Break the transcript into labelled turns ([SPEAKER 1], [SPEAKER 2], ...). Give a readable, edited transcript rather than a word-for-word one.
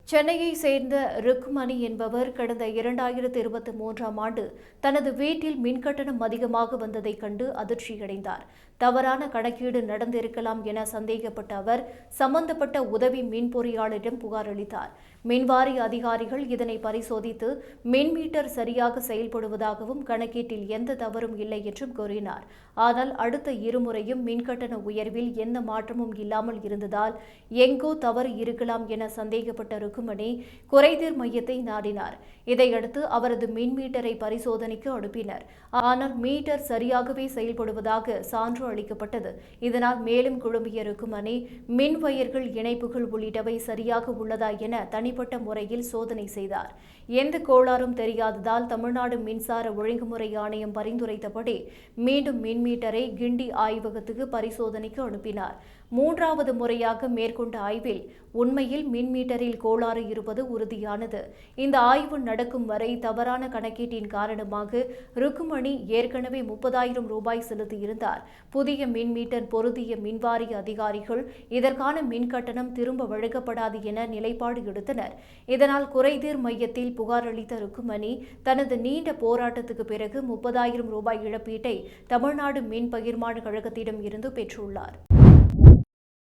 [SPEAKER 1] சென்னையை சேர்ந்த ருக்மணி என்பவர் கடந்த 2023ஆம் ஆண்டு தனது வீட்டில் மின்கட்டணம் அதிகமாக வந்ததைக் கண்டு அதிர்ச்சியடைந்தார். தவறான கணக்கீடு நடந்திருக்கலாம் என சந்தேகப்பட்ட அவர் சம்பந்தப்பட்ட உதவி மின் பொறியாளரிடம் புகார் அளித்தார். மின்வாரிய அதிகாரிகள் இதனை பரிசோதித்து மின் மீட்டர் சரியாக செயல்படுவதாகவும் கணக்கீட்டில் எந்த தவறும் இல்லை என்றும் கூறினார். ஆனால் அடுத்த இருமுறையும் மின்கட்டண உயர்வில் எந்த மாற்றமும் இல்லாமல் இருந்ததால் எங்கோ தவறு இருக்கலாம் என சந்தேகப்பட்ட ருக்மணி குறைதீர் மையத்தை நாடினார். இதையடுத்து அவரது மின் மீட்டரை பரிசோதனைக்கு அனுப்பினர். ஆனால் மீட்டர் சரியாகவே செயல்படுவதாக சான்று அளிக்கப்பட்டது. இதனால் மேலும் குழம்பிய ருக்மணி மின் வயர்கள், இணைப்புகள் உள்ளிட்டவை சரியாக உள்ளதா என தனிப்பட்ட முறையில் சோதனை செய்தார். எந்த கோளாறும் தெரியாததால் தமிழ்நாடு மின்சார ஒழுங்குமுறை ஆணையம் பரிந்துரைத்தபடி மீண்டும் மின் மீட்டரை கிண்டி ஆய்வகத்துக்கு பரிசோதனைக்கு அனுப்பினார். மூன்றாவது முறையாக மேற்கொண்ட ஆய்வில் உண்மையில் மின் மீட்டரில் கோளாறு இருப்பது உறுதியானது. இந்த ஆய்வு நடக்கும் வரை தவறான கணக்கீட்டின் காரணமாக ருக்மணி ஏற்கனவே 30,000 ரூபாய் செலுத்தியிருந்தார். புதிய மின் மீட்டர் பொருத்திய மின்வாரிய அதிகாரிகள் இதற்கான மின் கட்டணம் திரும்ப வழங்கப்படாது என நிலைப்பாடு எடுத்தனர். இதனால் குறைதீர் மையத்தில் புகார் அளித்த ருக்மணி தனது நீண்ட போராட்டத்துக்கு பிறகு 30,000 ரூபாய் இழப்பீட்டை தமிழ்நாடு மின் பகிர்மான கழகத்திடம் இருந்து பெற்றுள்ளார்.